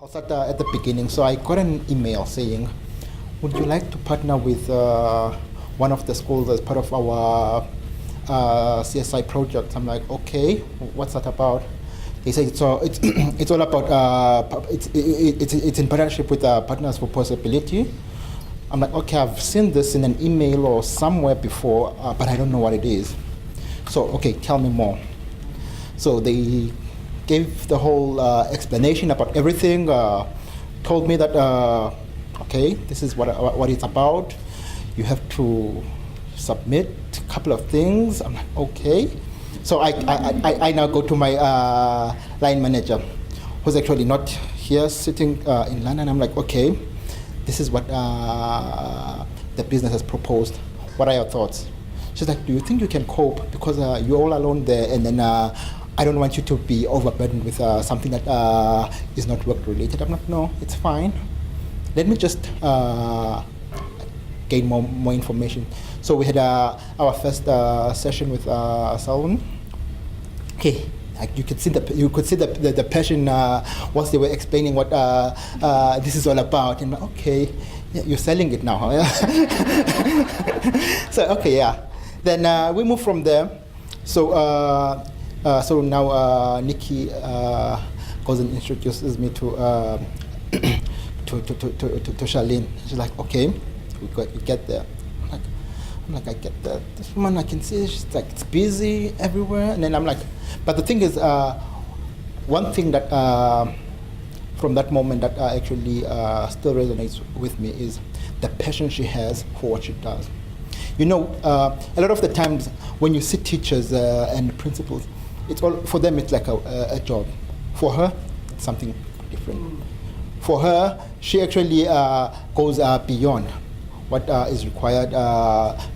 Also at the beginning, so I got an email saying, would you like to partner with one of the schools as part of our CSI project? I'm like, okay, what's that about? They say it's all about it's in partnership with Partners for Possibility. I'm like, okay, I've seen this in an email or somewhere before, but I don't know what it is. So okay, tell me more. So they gave the whole explanation about everything. Told me that okay, this is what it's about. You have to submit a couple of things. I'm like, okay. So I now go to my line manager, who's actually not here, sitting in London. I'm like, okay, this is what the business has proposed. What are your thoughts? She's like, do you think you can cope? Because you're all alone there, and then I don't want you to be overburdened with something that is not work related. I'm like, no, it's fine. Let me just gain more information. So we had our first session with Charline. Okay, like you could see the passion once they were explaining what this is all about. And I'm like, okay, yeah, you're selling it now, huh? So okay, yeah. Then we move from there. So so now Nikki goes and introduces me to Charline. She's like, okay, we get there. I'm like, I get that. This woman, I can see she's like, it's busy everywhere. And then I'm like, but the thing is, one thing that from that moment that actually still resonates with me is the passion she has for what she does. You know, a lot of the times when you see teachers and principals, it's all for them. It's like a job. For her, it's something different. For her, she actually goes beyond what is required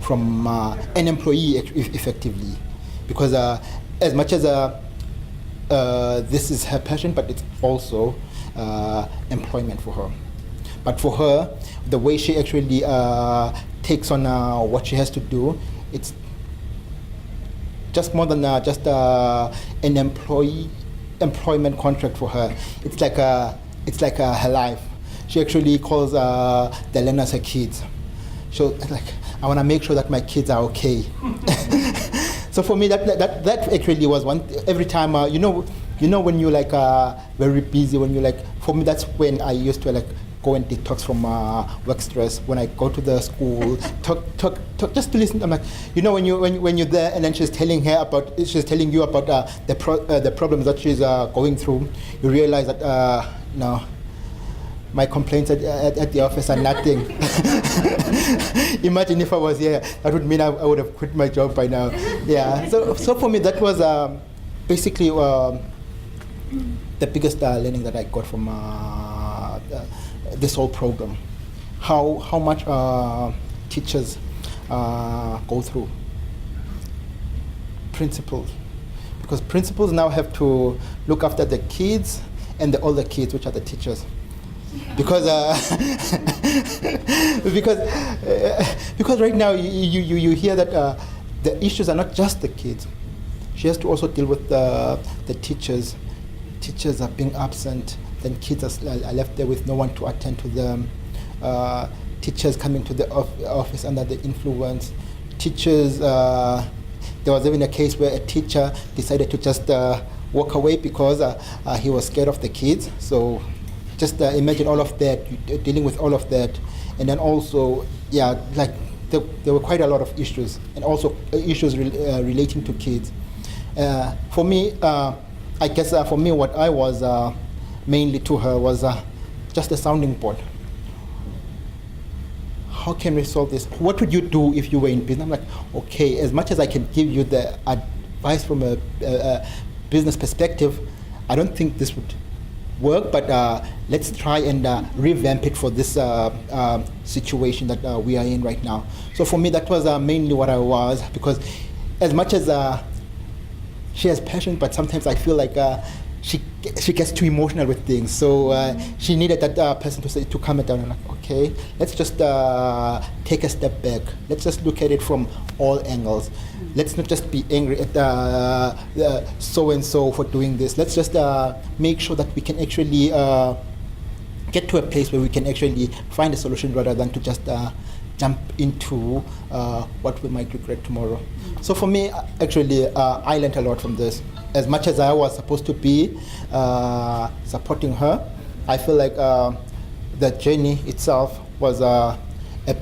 from an employee effectively, because as much as this is her passion, but it's also employment for her. But for her, the way she actually takes on what she has to do, it's just more than just an employment contract for her. It's like her life. She actually calls the learners her kids. So like, I want to make sure that my kids are okay. So for me, that actually was one. Every time, you know when you're like very busy, when you like, for me that's when I used to like go and detox from work stress. When I go to the school, talk, just to listen. I'm like, you know, when you're there, and then she's telling you about the problems that she's going through. You realize that no, my complaints at the office are nothing. Imagine if I was here, that would mean I would have quit my job by now. Yeah. So for me, that was basically the biggest learning that I got from this whole program. How much teachers go through. Principals, because principals now have to look after the kids and the older kids, which are the teachers. Because because right now you hear that the issues are not just the kids. She has to also deal with the teachers. Teachers are being absent. Then kids are left there with no one to attend to them. Teachers coming to the office under the influence. Teachers. There was even a case where a teacher decided to just walk away because he was scared of the kids. So. Just imagine all of that, dealing with all of that, and then also, yeah, like there were quite a lot of issues, and also issues relating to kids. For me, I guess for me, what I was mainly to her was just a sounding board. How can we solve this? What would you do if you were in business? I'm like, okay, as much as I can give you the advice from a business perspective, I don't think this would work, but let's try and revamp it for this situation that we are in right now. So for me, that was mainly what I was, because as much as she has passion, but sometimes I feel like she gets too emotional with things. So she needed that person to calm it down. And like, okay, let's just take a step back. Let's just look at it from all angles. Let's not just be angry at so and so for doing this. Let's just make sure that we can actually get to a place where we can actually find a solution rather than to just jump into what we might regret tomorrow. So for me, actually, I learned a lot from this. As much as I was supposed to be supporting her, I feel like the journey itself was a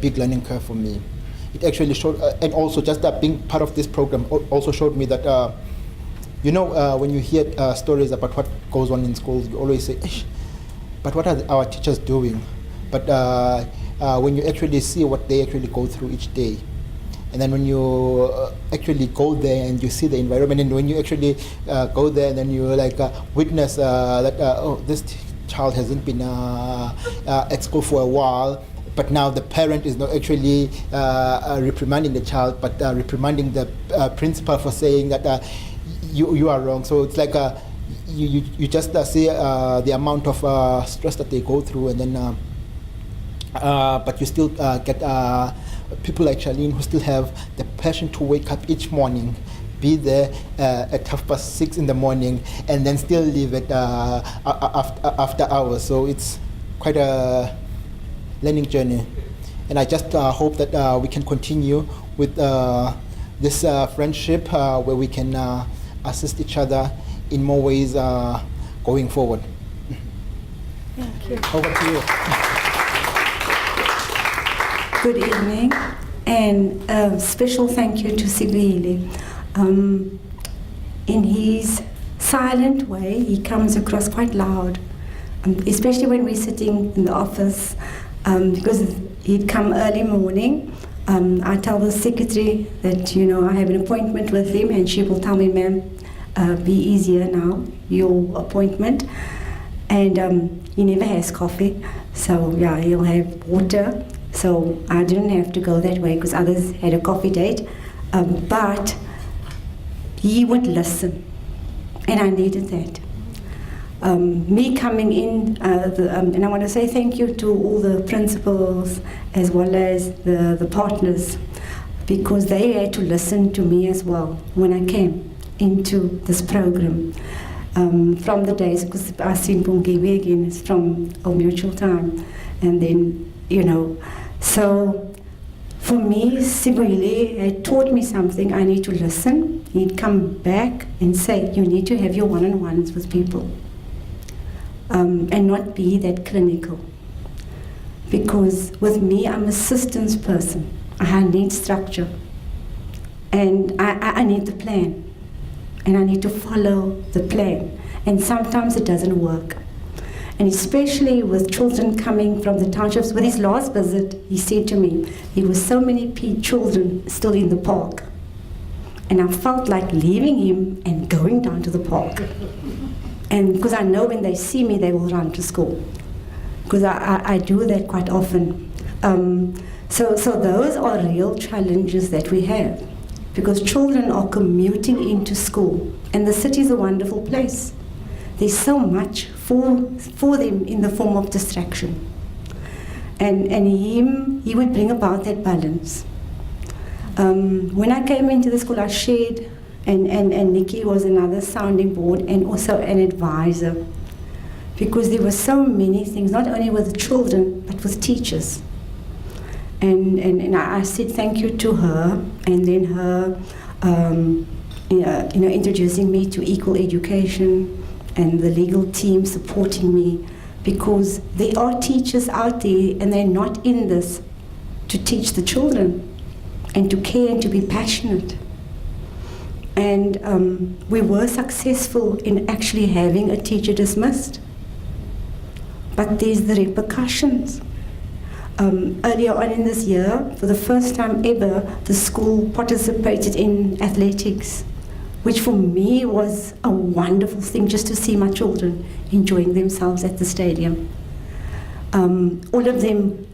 big learning curve for me. It actually showed, and also just being part of this program also showed me that, when you hear stories about what goes on in schools, you always say, but what are our teachers doing? But when you actually see what they actually go through each day, and then when you actually go there and you see the environment, and when you actually go there and then you witness that, this child hasn't been at school for a while, but now the parent is not actually reprimanding the child, but reprimanding the principal for saying that you are wrong. So it's like you just see the amount of stress that they go through, and then but you still get people like Charline who still have the passion to wake up each morning, be there at 6:30 in the morning, and then still leave it after hours. So it's quite a learning journey, and I just hope that we can continue with this friendship where we can assist each other in more ways going forward. Thank you. Over to you. Good evening, and special thank you to Sivuyile. In his silent way, he comes across quite loud, especially when we're sitting in the office, because he'd come early morning. I tell the secretary that, I have an appointment with him, and she will tell me, ma'am, be easier now, your appointment. And he never has coffee, so yeah, he'll have water. So I didn't have to go that way because others had a coffee date. But he would listen, and I needed that. Me coming in, and I want to say thank you to all the principals as well as the partners, because they had to listen to me as well when I came into this program. From the days, because I've seen Bungiwe again, it's from our mutual time, and then, so for me, Sivuyile had taught me something. I need to listen. He'd come back and say, you need to have your one-on-ones with people. And not be that clinical. Because with me, I'm a systems person. I need structure. And I need the plan. And I need to follow the plan. And sometimes it doesn't work. And especially with children coming from the townships. With his last visit, he said to me, there were so many children still in the park. And I felt like leaving him and going down to the park. And because I know when they see me, they will run to school. Because I do that quite often. So those are real challenges that we have. Because children are commuting into school. And the city is a wonderful place. There's so much for them in the form of distraction. And he would bring about that balance. When I came into the school, I shared, and Nikki was another sounding board and also an advisor, because there were so many things, not only with the children, but with teachers. And I said thank you to her, and then her introducing me to equal education, and the legal team supporting me, because there are teachers out there and they're not in this to teach the children and to care and to be passionate. And we were successful in actually having a teacher dismissed. But there's the repercussions. Earlier on in this year, for the first time ever, the school participated in athletics, which for me was a wonderful thing, just to see my children enjoying themselves at the stadium. All of them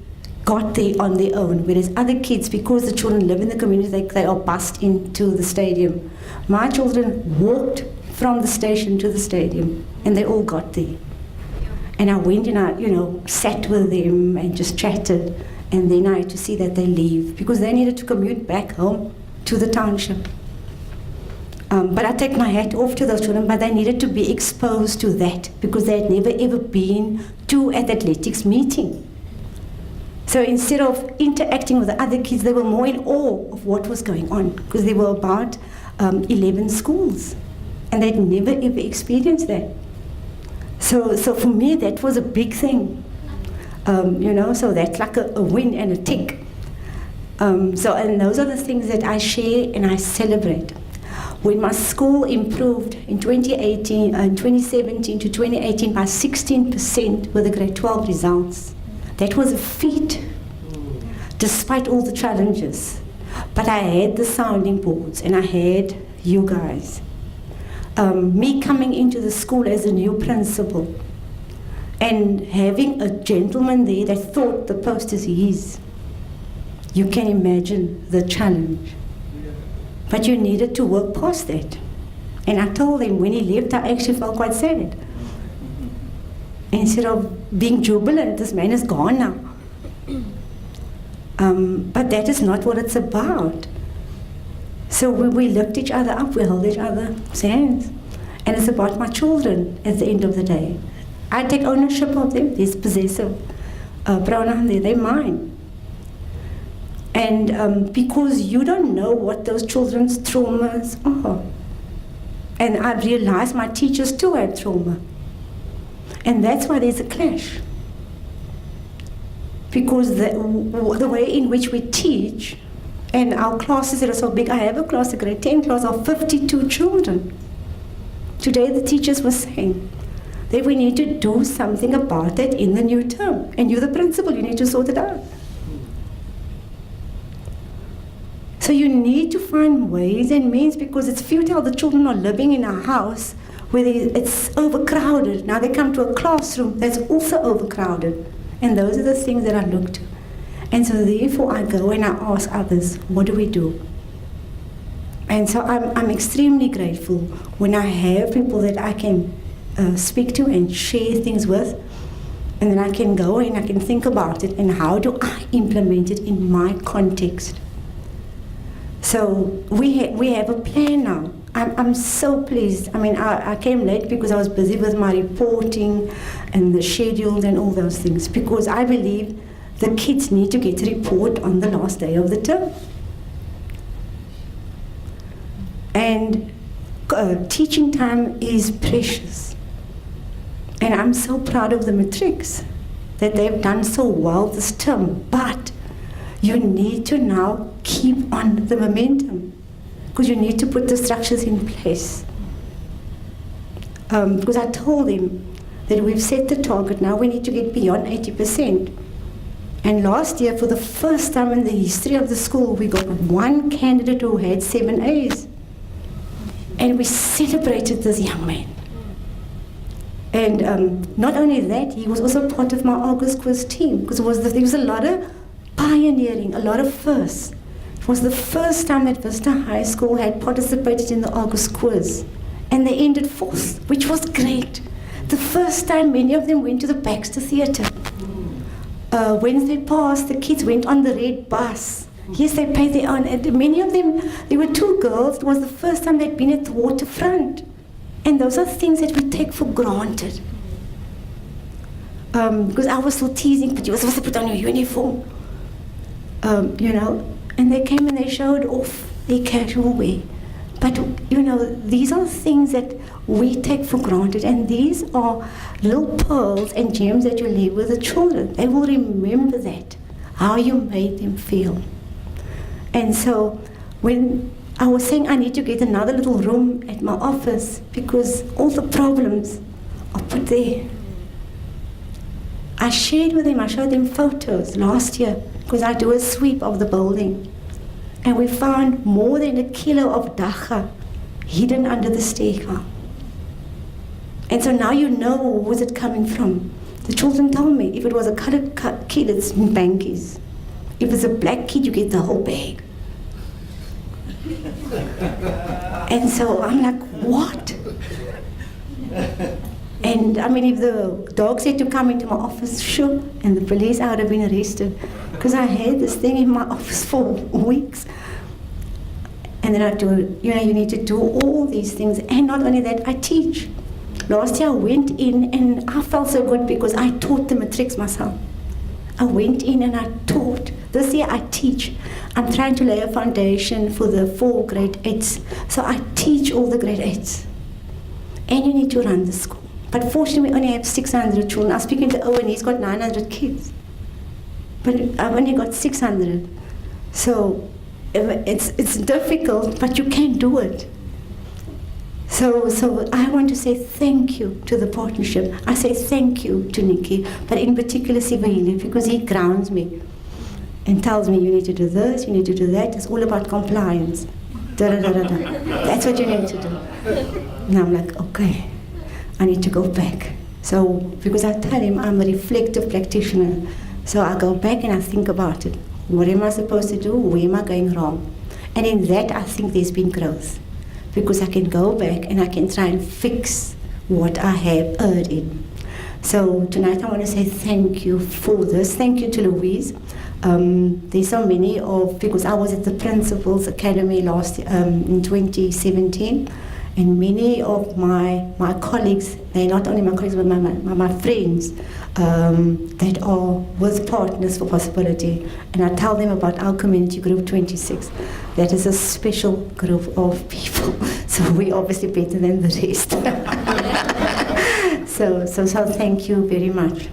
got there on their own, whereas other kids, because the children live in the community, they are bussed into the stadium. My children walked from the station to the stadium, and they all got there. And I went and I, sat with them and just chatted, and then I had to see that they leave, because they needed to commute back home to the township. But I take my hat off to those children, but they needed to be exposed to that because they had never ever been to an athletics meeting. So instead of interacting with the other kids, they were more in awe of what was going on because there were about 11 schools and they'd never ever experienced that. So for me, that was a big thing. So that's like a win and a tick. And those are the things that I share and I celebrate. When my school improved in 2017 to 2018 by 16% with the grade 12 results, that was a feat, despite all the challenges. But I had the sounding boards and I had you guys. Me coming into the school as a new principal and having a gentleman there that thought the post is his. You can imagine the challenge. But you needed to work past that. And I told him when he left, I actually felt quite sad. Instead of being jubilant, this man is gone now. But that is not what it's about. So we lift each other up, we hold each other's hands. And it's about my children at the end of the day. I take ownership of them, these possessive pronouns, they're mine. And because you don't know what those children's traumas are. And I realized my teachers too had trauma. And that's why there's a clash. Because the way in which we teach, and our classes that are so big, I have a class, a grade 10 class of 52 children. Today the teachers were saying that we need to do something about that in the new term. And you're the principal, you need to sort it out. So you need to find ways and means because it's futile. The children are living in a house where it's overcrowded. Now they come to a classroom that's also overcrowded. And those are the things that I look to. And so therefore I go and I ask others, what do we do? And so I'm extremely grateful when I have people that I can speak to and share things with. And then I can go and I can think about it and how do I implement it in my context. So we have a plan now. I'm so pleased. I mean, I came late because I was busy with my reporting and the schedule and all those things because I believe the kids need to get a report on the last day of the term. And teaching time is precious. And I'm so proud of the matrics that they've done so well this term. But you need to now keep on the momentum because you need to put the structures in place. Because I told him that we've set the target, now we need to get beyond 80%. And last year, for the first time in the history of the school, we got one candidate who had 7 A's. And we celebrated this young man. And not only that, he was also part of my August quiz team because there was a lot of pioneering, a lot of firsts. It was the first time that Vista High School had participated in the August quiz. And they ended 4th, which was great. The first time many of them went to the Baxter Theatre. Wednesday passed, the kids went on the red bus. Yes, they paid their own. And many of them, there were 2 girls, it was the first time they'd been at the waterfront. And those are things that we take for granted. Because I was still teasing, but you were supposed to put on your uniform. And they came and they showed off their casual wear. But, these are things that we take for granted, and these are little pearls and gems that you leave with the children. They will remember that, how you made them feel. And so when I was saying I need to get another little room at my office because all the problems are put there. I shared with them, I showed them photos last year because I do a sweep of the building. And we found more than 1 kilo of dagga hidden under the stairwell. And so now you know where's it coming from. The children told me if it was a colored kid, it's in bankies. If it's a black kid, you get the whole bag. And so I'm like, what? And I mean, if the dogs had to come into my office, sure, and the police, I would have been arrested. Because I had this thing in my office for weeks. And then I do, you need to do all these things. And not only that, I teach. Last year I went in and I felt so good because I taught the matrics myself. I went in and I taught. This year I teach. I'm trying to lay a foundation for the 4 grade 8s. So I teach all the grade 8s. And you need to run the school. But fortunately we only have 600 children. I was speaking to Owen, he's got 900 kids. But I've only got 600. So it's difficult, but you can do it. So I want to say thank you to the partnership. I say thank you to Nikki, but in particular Sivuyile, because he grounds me and tells me you need to do this, you need to do that. It's all about compliance. That's what you need to do. And I'm like, okay, I need to go back. So, because I tell him I'm a reflective practitioner, so I go back and I think about it. What am I supposed to do? Where am I going wrong? And in that, I think there's been growth. Because I can go back and I can try and fix what I have erred in. So tonight I want to say thank you for this. Thank you to Louise. There's so many because I was at the Principals Academy last in 2017, and many of my colleagues, they're not only my colleagues but my friends that are with Partners for Possibility, and I tell them about our community group 26. That is a special group of people, so we're obviously better than the rest. So thank you very much.